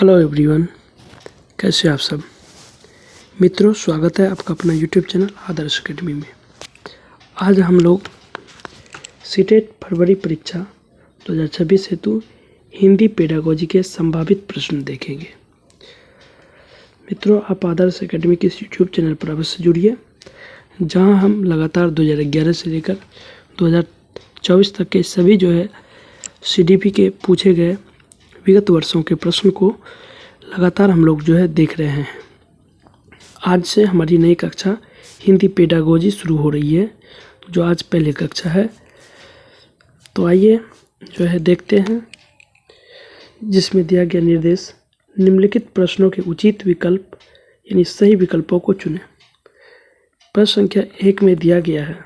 Hello everyone, कैसे हैं आप सब। मित्रों, स्वागत है आपका अपना यूट्यूब चैनल आदर्श अकेडमी में। आज हम लोग सीटेट फरवरी परीक्षा 2026 हेतु हिंदी पेडागोजी के संभावित प्रश्न देखेंगे। मित्रों, आप आदर्श अकेडमी के इस यूट्यूब चैनल पर अवश्य जुड़िए, जहां हम लगातार 2011 से लेकर 2024 तक के सभी सीडीपी के पूछे गए विगत वर्षों के प्रश्न को लगातार हम लोग देख रहे हैं। आज से हमारी नई कक्षा हिंदी पेडागोजी शुरू हो रही है, जो आज पहली कक्षा है। तो आइए देखते हैं, जिसमें दिया गया निर्देश निम्नलिखित प्रश्नों के उचित विकल्प यानी सही विकल्पों को चुनें। प्रश्न संख्या 1 में दिया गया है,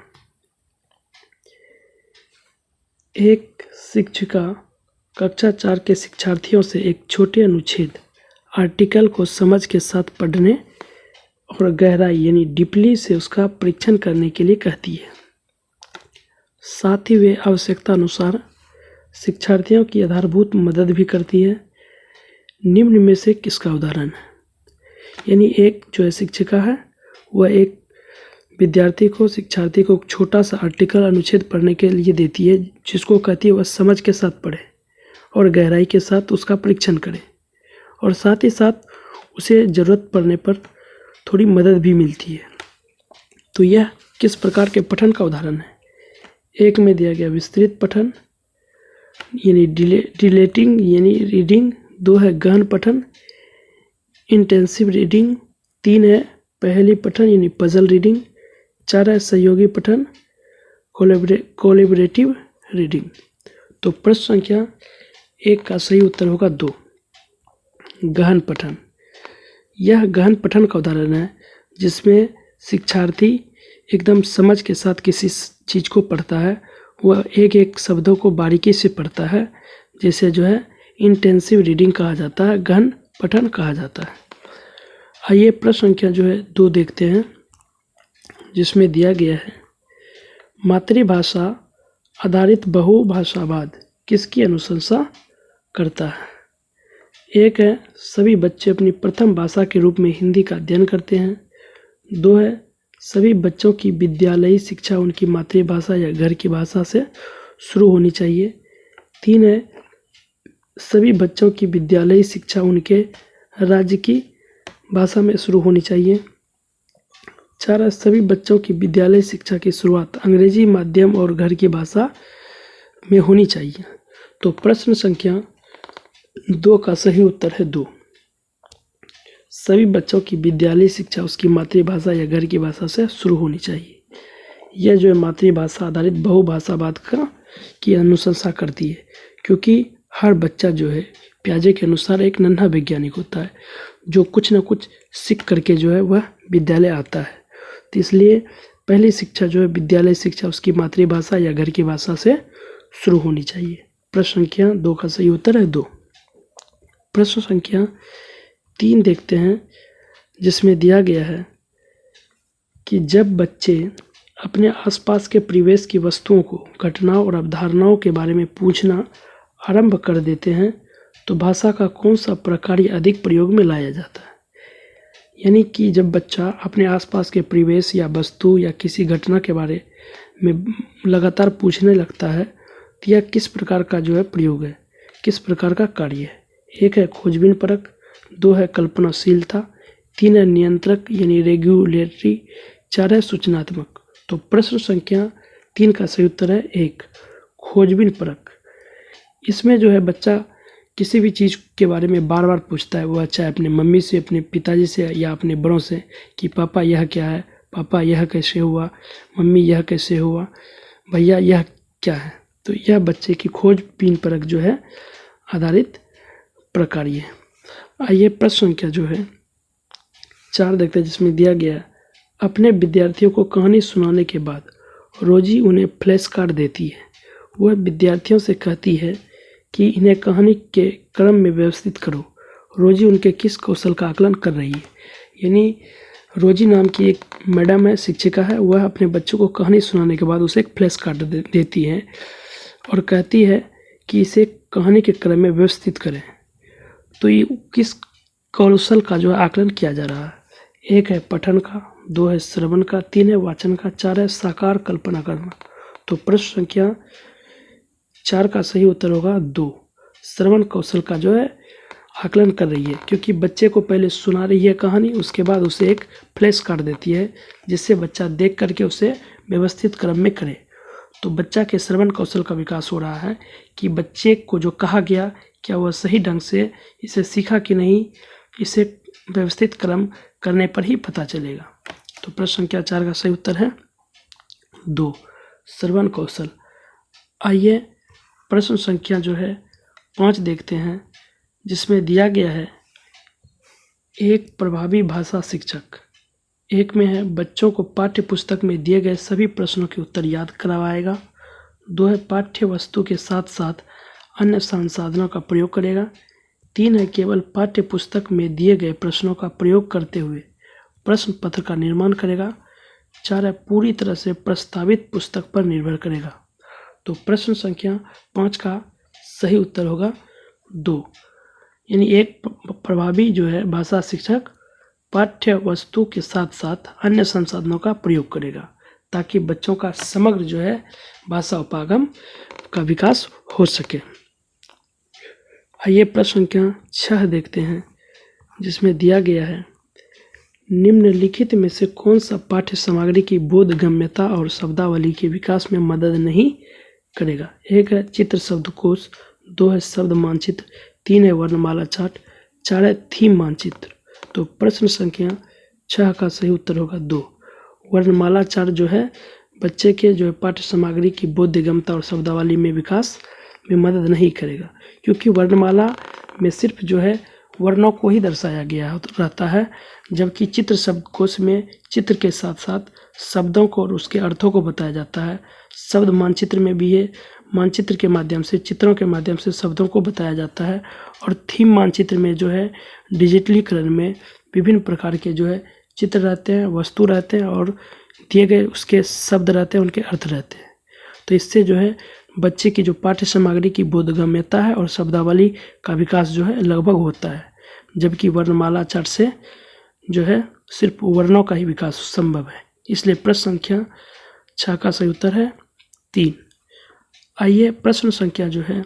एक शिक्षिका कक्षा 4 के शिक्षार्थियों से एक छोटे अनुच्छेद आर्टिकल को समझ के साथ पढ़ने और गहराई यानी डीपली से उसका परीक्षण करने के लिए कहती है। साथ ही वे आवश्यकता अनुसार शिक्षार्थियों की आधारभूत मदद भी करती है। निम्न में से किसका उदाहरण है? यानी एक शिक्षिका है, वह एक शिक्षार्थी को छोटा सा आर्टिकल अनुच्छेद पढ़ने के लिए देती है, जिसको कहती है वह समझ के साथ पढ़े और गहराई के साथ उसका परीक्षण करे, और साथ ही साथ उसे ज़रूरत पड़ने पर थोड़ी मदद भी मिलती है। तो यह किस प्रकार के पठन का उदाहरण है? एक में दिया गया विस्तृत पठन यानी डिलेटिंग यानी रीडिंग, 2 है गहन पठन इंटेंसिव रीडिंग, 3 है पहेली पठन यानी पजल रीडिंग, 4 है सहयोगी पठन कोलैबोरेटिव रीडिंग। तो प्रश्न संख्या 1 का सही उत्तर होगा 2, गहन पठन। यह गहन पठन का उदाहरण है, जिसमें शिक्षार्थी एकदम समझ के साथ किसी चीज़ को पढ़ता है, वह एक एक शब्दों को बारीकी से पढ़ता है, जिसे इंटेंसिव रीडिंग कहा जाता है, गहन पठन कहा जाता है। आइए प्रश्न संख्या 2 देखते हैं, जिसमें दिया गया है मातृभाषा आधारित बहुभाषावाद किसकी अनुशंसा करता है? एक है सभी बच्चे अपनी प्रथम भाषा के रूप में हिंदी का अध्ययन करते हैं, 2 है सभी बच्चों की विद्यालयी शिक्षा उनकी मातृभाषा या घर की भाषा से शुरू होनी चाहिए, 3 है सभी बच्चों की विद्यालयी शिक्षा उनके राज्य की भाषा में शुरू होनी चाहिए, 4 है सभी बच्चों की विद्यालय शिक्षा की शुरुआत अंग्रेजी माध्यम और घर की भाषा में होनी चाहिए। तो प्रश्न संख्या 2 का सही उत्तर है 2, सभी बच्चों की विद्यालय शिक्षा उसकी मातृभाषा या घर की भाषा से शुरू होनी चाहिए। यह मातृभाषा आधारित बहुभाषावाद की अनुशंसा करती है, क्योंकि हर बच्चा पियाजे के अनुसार एक नन्हा वैज्ञानिक होता है, जो कुछ न कुछ सीख करके वह विद्यालय आता है। तो इसलिए पहली शिक्षा विद्यालय शिक्षा उसकी मातृभाषा या घर की भाषा से शुरू होनी चाहिए। प्रश्न संख्या 2 का सही उत्तर है 2। प्रश्न संख्या 3 देखते हैं, जिसमें दिया गया है कि जब बच्चे अपने आसपास के परिवेश की वस्तुओं को, घटनाओं और अवधारणाओं के बारे में पूछना आरंभ कर देते हैं, तो भाषा का कौन सा प्रकार अधिक प्रयोग में लाया जाता है? यानी कि जब बच्चा अपने आसपास के परिवेश या वस्तु या किसी घटना के बारे में लगातार पूछने लगता है, तो यह किस प्रकार का प्रयोग है, किस प्रकार का कार्य है? एक है खोजबीन परक, 2 है कल्पनाशीलता, 3 है नियंत्रक यानी रेगुलेटरी, 4 है सूचनात्मक। तो प्रश्न संख्या 3 का सही उत्तर है 1, खोजबीन परक। इसमें बच्चा किसी भी चीज़ के बारे में बार बार पूछता है, वह चाहे अपने मम्मी से, अपने पिताजी से या अपने बड़ों से, कि पापा यह क्या है, पापा यह कैसे हुआ, मम्मी यह कैसे हुआ, भैया यह क्या है। तो यह बच्चे की खोजबीन परक आधारित प्रक्रिया है। आइए प्रश्न संख्या 4 देखते हैं, जिसमें दिया गया है अपने विद्यार्थियों को कहानी सुनाने के बाद रोजी उन्हें फ्लैश कार्ड देती है। वह विद्यार्थियों से कहती है कि इन्हें कहानी के क्रम में व्यवस्थित करो। रोजी उनके किस कौशल का आकलन कर रही है? यानी रोजी नाम की एक मैडम है, शिक्षिका है, वह अपने बच्चों को कहानी सुनाने के बाद उसे एक फ्लैश कार्ड देती है और कहती है कि इसे कहानी के क्रम में व्यवस्थित करें। तो ये किस कौशल का जो है आकलन किया जा रहा है। 1 है पठन का, 2 है श्रवण का, 3 है वाचन का, 4 है साकार कल्पना करना। तो प्रश्न संख्या 4 का सही उत्तर होगा 2। श्रवण कौशल का जो है आकलन कर रही है, क्योंकि बच्चे को पहले सुना रही है कहानी, उसके बाद उसे एक फ्लैश कार्ड देती है जिससे बच्चा देख करके उसे व्यवस्थित क्रम में करे। तो बच्चा के श्रवण कौशल का विकास हो रहा है कि बच्चे को जो कहा गया क्या वह सही ढंग से इसे सीखा कि नहीं, इसे व्यवस्थित क्रम करने पर ही पता चलेगा। तो प्रश्न संख्या 4 का सही उत्तर है 2, श्रवण कौशल। आइए प्रश्न संख्या जो है 5 देखते हैं, जिसमें दिया गया है एक प्रभावी भाषा शिक्षक। 1 में है बच्चों को पाठ्य पुस्तक में दिए गए सभी प्रश्नों के उत्तर याद करवाएगा। 2 है पाठ्य वस्तु के साथ साथ अन्य संसाधनों का प्रयोग करेगा। 3 है केवल पाठ्य पुस्तक में दिए गए प्रश्नों का प्रयोग करते हुए प्रश्न पत्र का निर्माण करेगा। 4 है पूरी तरह से प्रस्तावित पुस्तक पर निर्भर करेगा। तो प्रश्न संख्या 5 का सही उत्तर होगा 2, यानी एक प्रभावी जो है भाषा शिक्षक पाठ्य वस्तु के साथ साथ अन्य संसाधनों का प्रयोग करेगा ताकि बच्चों का समग्र जो है भाषा उपागम का विकास हो सके। आइए प्रश्न संख्या 6 देखते हैं, जिसमें दिया गया है निम्नलिखित में से कौन सा पाठ्य सामग्री की बोधगम्यता और शब्दावली के विकास में मदद नहीं करेगा। 1 है चित्र शब्दकोश, 2 है शब्द मानचित्र, 3 है वर्णमाला चार्ट, 4 है थीम मानचित्र। तो प्रश्न संख्या 6 का सही उत्तर होगा 2। वर्णमाला चार्ट जो है बच्चे के जो है पाठ्य सामग्री की बोधगम्यता और शब्दावली में विकास में मदद नहीं करेगा, क्योंकि वर्णमाला में सिर्फ जो है वर्णों को ही दर्शाया गया रहता है, जबकि चित्र शब्दकोश में चित्र के साथ साथ शब्दों को और उसके अर्थों को बताया जाता है। शब्द मानचित्र में भी है, मानचित्र के माध्यम से चित्रों के माध्यम से शब्दों को बताया जाता है। और थीम मानचित्र में जो है डिजिटलीकरण में विभिन्न प्रकार के जो है चित्र रहते हैं, वस्तु रहते हैं और दिए गए उसके शब्द रहते हैं, उनके अर्थ रहते हैं। तो इससे जो है बच्चे की जो पाठ्य सामग्री की बोधगम्यता है और शब्दावली का विकास जो है लगभग होता है, जबकि वर्णमाला चार्ट से जो है सिर्फ वर्णों का ही विकास संभव है। इसलिए प्रश्न संख्या 6 का सही उत्तर है 3। आइए प्रश्न संख्या जो है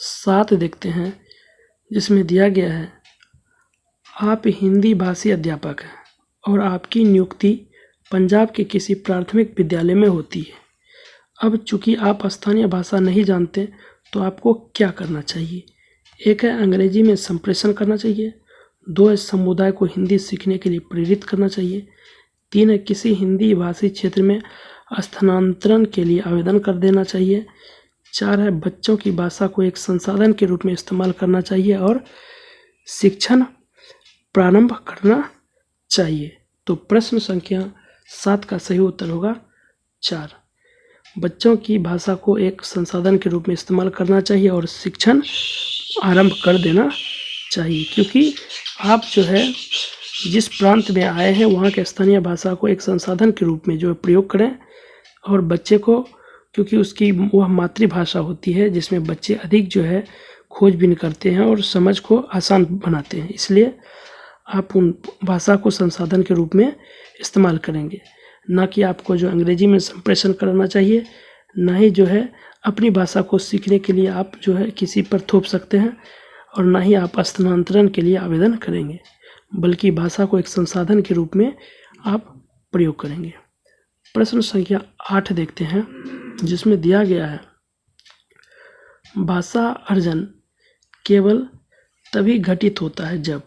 7 देखते हैं, जिसमें दिया गया है आप हिंदी भाषी अध्यापक हैं और आपकी नियुक्ति पंजाब के किसी प्राथमिक विद्यालय में होती है। अब चूंकि आप स्थानीय भाषा नहीं जानते तो आपको क्या करना चाहिए। 1 है अंग्रेजी में संप्रेषण करना चाहिए, 2 है समुदाय को हिंदी सीखने के लिए प्रेरित करना चाहिए, 3 है किसी हिंदी भाषी क्षेत्र में स्थानांतरण के लिए आवेदन कर देना चाहिए, 4 है बच्चों की भाषा को एक संसाधन के रूप में इस्तेमाल करना चाहिए और शिक्षण प्रारंभ करना चाहिए। तो प्रश्न संख्या 7 का सही उत्तर होगा 4। बच्चों की भाषा को एक संसाधन के रूप में इस्तेमाल करना चाहिए और शिक्षण आरंभ कर देना चाहिए, क्योंकि आप जो है जिस प्रांत में आए हैं वहाँ के स्थानीय भाषा को एक संसाधन के रूप में जो है प्रयोग करें और बच्चे को, क्योंकि उसकी वह मातृभाषा होती है जिसमें बच्चे अधिक जो है खोजबीन करते हैं और समझ को आसान बनाते हैं, इसलिए आप उन भाषा को संसाधन के रूप में इस्तेमाल करेंगे। ना कि आपको जो अंग्रेजी में संप्रेषण करना चाहिए, ना ही जो है अपनी भाषा को सीखने के लिए आप जो है किसी पर थोप सकते हैं और ना ही आप स्थानांतरण के लिए आवेदन करेंगे, बल्कि भाषा को एक संसाधन के रूप में आप प्रयोग करेंगे। प्रश्न संख्या 8 देखते हैं, जिसमें दिया गया है भाषा अर्जन केवल तभी घटित होता है जब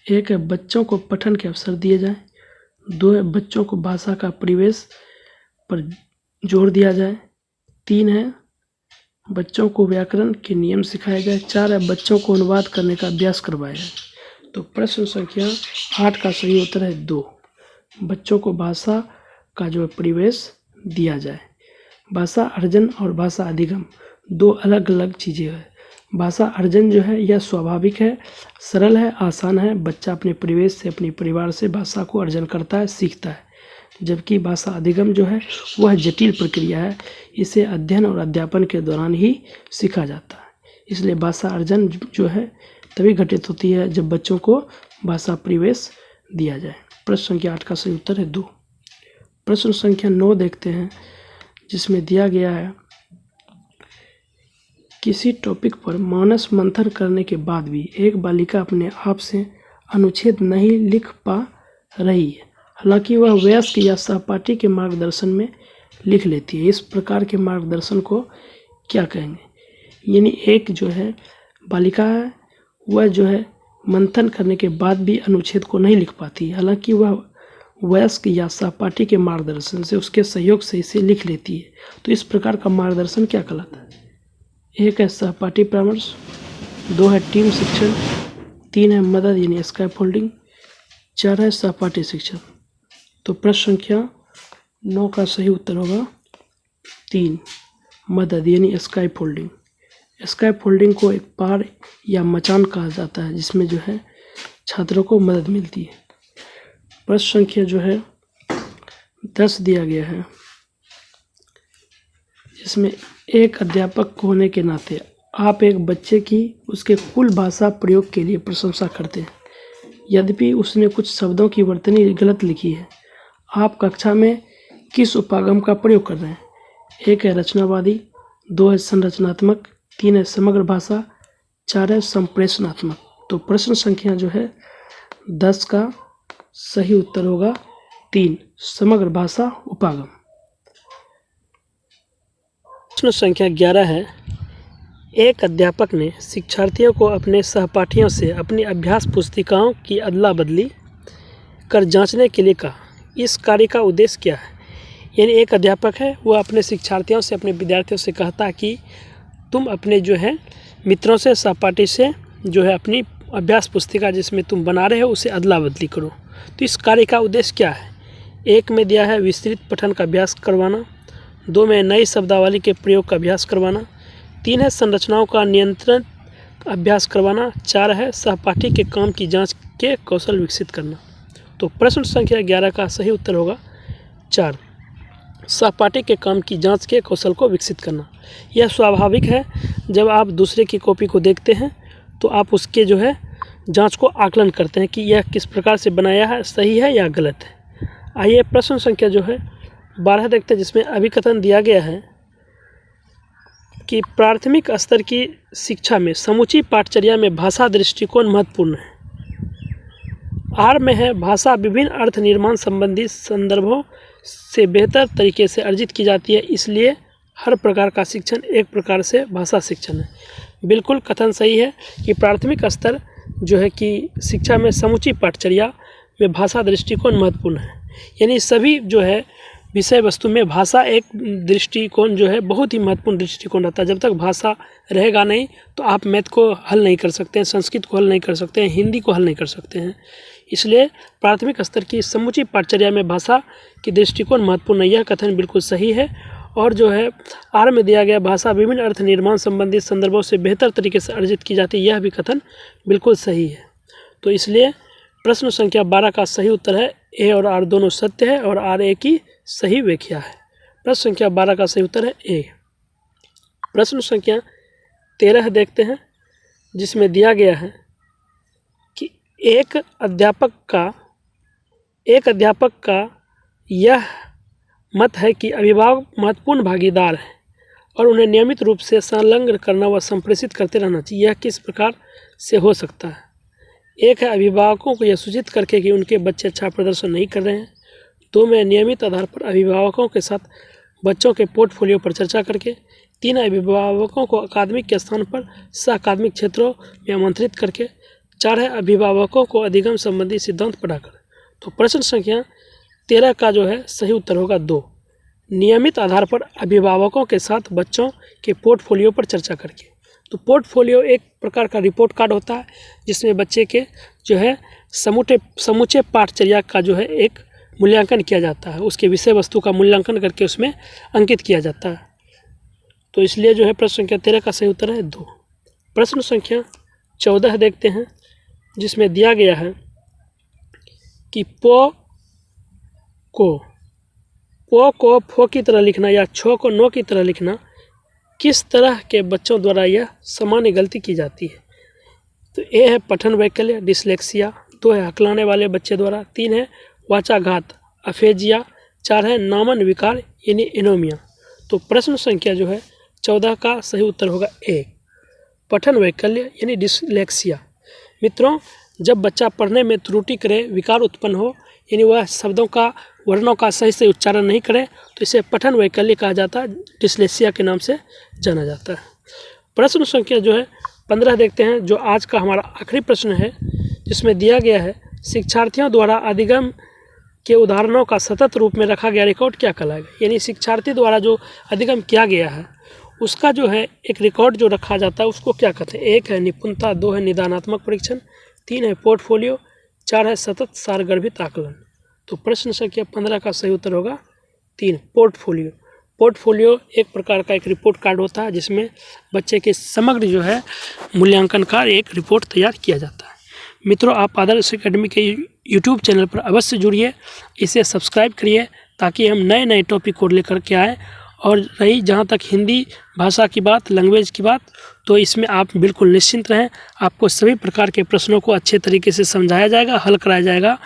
1 है बच्चों को पठन के अवसर दिए जाए, 2 है बच्चों को भाषा का परिवेश पर जोर दिया जाए, 3 है बच्चों को व्याकरण के नियम सिखाए जाए, 4 है बच्चों को अनुवाद करने का अभ्यास करवाया जाए। तो प्रश्न संख्या 8 का सही उत्तर है 2, बच्चों को भाषा का जो परिवेश दिया जाए। भाषा अर्जन और भाषा अधिगम 2 अलग अलग चीज़ें हैं। भाषा अर्जन जो है यह स्वाभाविक है, सरल है, आसान है। बच्चा अपने परिवेश से, अपने परिवार से भाषा को अर्जन करता है, सीखता है। जबकि भाषा अधिगम जो है वह जटिल प्रक्रिया है, इसे अध्ययन और अध्यापन के दौरान ही सीखा जाता है। इसलिए भाषा अर्जन जो है तभी घटित होती है जब बच्चों को भाषा परिवेश दिया जाए। प्रश्न संख्या 8 का सही उत्तर है 2। प्रश्न संख्या 9 देखते हैं, जिसमें दिया गया है किसी टॉपिक पर मानस मंथन करने के बाद भी एक बालिका अपने आप से अनुच्छेद नहीं लिख पा रही है, हालांकि वह वयस्क या सहपाठी के मार्गदर्शन में लिख लेती है। इस प्रकार के मार्गदर्शन को क्या कहेंगे? यानी एक जो है बालिका है, वह जो है मंथन करने के बाद भी अनुच्छेद को नहीं लिख पाती, हालांकि वह वयस्क या सहपाठी के मार्गदर्शन से, उसके सहयोग से इसे लिख लेती है। तो इस प्रकार का मार्गदर्शन क्या कहलाता है? 1 है सहपाठी परामर्श, 2 है टीम शिक्षण, 3 है मदद यानी स्कैफोल्डिंग, 4 है सहपाठी शिक्षण। तो प्रश्न संख्या 9 का सही उत्तर होगा 3, मदद यानी स्कैफोल्डिंग। स्कैफोल्डिंग को एक पार या मचान कहा जाता है, जिसमें जो है छात्रों को मदद मिलती है। प्रश्न संख्या जो है 10 दिया गया है, जिसमें एक अध्यापक होने के नाते आप एक बच्चे की उसके कुल भाषा प्रयोग के लिए प्रशंसा करते हैं, यद्यपि उसने कुछ शब्दों की वर्तनी गलत लिखी है। आप कक्षा में किस उपागम का प्रयोग कर रहे हैं? 1 है रचनावादी, 2 है संरचनात्मक, 3 है समग्र भाषा, 4 है संप्रेषणात्मक। तो प्रश्न संख्या जो है 10 का सही उत्तर होगा 3, समग्र भाषा उपागम। प्रश्न संख्या 11 है, एक अध्यापक ने शिक्षार्थियों को अपने सहपाठियों से अपनी अभ्यास पुस्तिकाओं की अदला बदली कर जांचने के लिए कहा। इस कार्य का उद्देश्य क्या है? यानी एक अध्यापक है, वह अपने शिक्षार्थियों से, अपने विद्यार्थियों से कहता कि तुम अपने जो है मित्रों से, सहपाठी से जो है अपनी अभ्यास पुस्तिका जिसमें तुम बना रहे हो उसे अदला बदली करो। तो इस कार्य का उद्देश्य क्या है? 1 में दिया है विस्तृत पठन का अभ्यास करवाना, 2 में नई शब्दावली के प्रयोग का अभ्यास करवाना, 3 है संरचनाओं का नियंत्रण अभ्यास करवाना, 4 है सहपाठी के काम की जांच के कौशल विकसित करना। तो प्रश्न संख्या 11 का सही उत्तर होगा 4, सहपाठी के काम की जांच के कौशल को विकसित करना। यह स्वाभाविक है, जब आप दूसरे की कॉपी को देखते हैं तो आप उसके जो है जांच को आकलन करते हैं कि यह किस प्रकार से बनाया है, सही है या गलत है। आइए प्रश्न संख्या जो है 12 देखते हैं, जिसमें अभिकथन दिया गया है कि प्राथमिक स्तर की शिक्षा में समूची पाठचर्या में भाषा दृष्टिकोण महत्वपूर्ण है। आर में है भाषा विभिन्न अर्थ निर्माण संबंधी संदर्भों से बेहतर तरीके से अर्जित की जाती है, इसलिए हर प्रकार का शिक्षण एक प्रकार से भाषा शिक्षण है। बिल्कुल कथन सही है कि प्राथमिक स्तर जो है कि शिक्षा में समूची पाठचर्या में भाषा दृष्टिकोण महत्वपूर्ण है। यानी सभी जो है विषय वस्तु में भाषा एक दृष्टिकोण जो है बहुत ही महत्वपूर्ण दृष्टिकोण रहता है। जब तक भाषा रहेगा नहीं तो आप मैथ को हल नहीं कर सकते हैं, संस्कृत को हल नहीं कर सकते हैं, हिंदी को हल नहीं कर सकते हैं। इसलिए प्राथमिक स्तर की समूची पाठचर्या में भाषा की दृष्टिकोण महत्वपूर्ण है, यह कथन बिल्कुल सही है। और जो है आर में दिया गया भाषा विभिन्न अर्थ निर्माण संबंधित संदर्भों से बेहतर तरीके से अर्जित की जाती है, यह भी कथन बिल्कुल सही है। तो इसलिए प्रश्न संख्या 12 का सही उत्तर है ए और आर दोनों सत्य है और आर ए की सही व्याख्या है। प्रश्न संख्या 12 का सही उत्तर है ए। प्रश्न संख्या 13 देखते हैं, जिसमें दिया गया है कि एक अध्यापक का यह मत है कि अभिभावक महत्वपूर्ण भागीदार हैं और उन्हें नियमित रूप से संलग्न करना व संप्रेषित करते रहना चाहिए। यह किस प्रकार से हो सकता है? 1 है अभिभावकों को यह सूचित करके कि उनके बच्चे अच्छा प्रदर्शन नहीं कर रहे हैं, 2 में नियमित आधार पर अभिभावकों के साथ बच्चों के पोर्टफोलियो पर चर्चा करके, 3 है अभिभावकों को अकादमिक के स्थान पर सह अकादमिक क्षेत्रों में आमंत्रित करके, 4 है अभिभावकों को अधिगम संबंधी सिद्धांत पढ़ाकर। तो प्रश्न संख्या 13 का जो है सही उत्तर होगा 2, नियमित आधार पर अभिभावकों के साथ बच्चों के पोर्टफोलियो पर चर्चा करके। तो पोर्टफोलियो एक प्रकार का रिपोर्ट कार्ड होता है, जिसमें बच्चे के जो है समूचे पाठचर्या का जो है एक मूल्यांकन किया जाता है, उसके विषय वस्तु का मूल्यांकन करके उसमें अंकित किया जाता है। तो इसलिए जो है प्रश्न संख्या 13 का सही उत्तर है 2। प्रश्न संख्या 14 देखते हैं, जिसमें दिया गया है कि पो को फो की तरह लिखना या छो को नो की तरह लिखना किस तरह के बच्चों द्वारा यह सामान्य गलती की जाती है। तो ए है पठन वैकल्य डिसलेक्सिया, 2 है हकलाने वाले बच्चे द्वारा, 3 है वाचाघात अफेजिया, 4 है नामन विकार यानी एनोमिया। तो प्रश्न संख्या जो है 14 का सही उत्तर होगा ए, पठन वैकल्य यानी डिसलेक्सिया। मित्रों, जब बच्चा पढ़ने में त्रुटि करे, विकार उत्पन्न हो, यानी वह शब्दों का वर्णों का सही से उच्चारण नहीं करे, तो इसे पठन वैकल्य कहा जाता है, डिसलेक्सिया के नाम से जाना जाता है। प्रश्न संख्या जो है 15 देखते हैं, जो आज का हमारा आखिरी प्रश्न है, जिसमें दिया गया है शिक्षार्थियों द्वारा अधिगम के उदाहरणों का सतत रूप में रखा गया रिकॉर्ड क्या कहलाएगा। यानी शिक्षार्थी द्वारा जो अधिगम किया गया है उसका जो है एक रिकॉर्ड जो रखा जाता है उसको क्या कहते हैं। 1 है निपुणता, 2 है निदानात्मक परीक्षण, 3 है पोर्टफोलियो, 4 है सतत सारगर्भित आकलन। तो प्रश्न संख्या 15 का सही उत्तर होगा 3, पोर्टफोलियो। पोर्टफोलियो एक प्रकार का एक रिपोर्ट कार्ड होता है जिसमें बच्चे के समग्र जो है मूल्यांकन का एक रिपोर्ट तैयार किया जाता है। मित्रों, आप आदर्श एकेडमी के यूट्यूब चैनल पर अवश्य जुड़िए, इसे सब्सक्राइब करिए ताकि हम नए नए टॉपिक को लेकर के आएँ। और रही जहाँ तक हिंदी भाषा की बात, लैंग्वेज की बात, तो इसमें आप बिल्कुल निश्चिंत रहें, आपको सभी प्रकार के प्रश्नों को अच्छे तरीके से समझाया जाएगा, हल कराया जाएगा।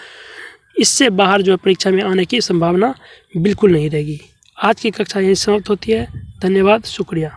इससे बाहर जो है परीक्षा में आने की संभावना बिल्कुल नहीं रहेगी। आज की कक्षा यहीं समाप्त होती है। धन्यवाद, शुक्रिया।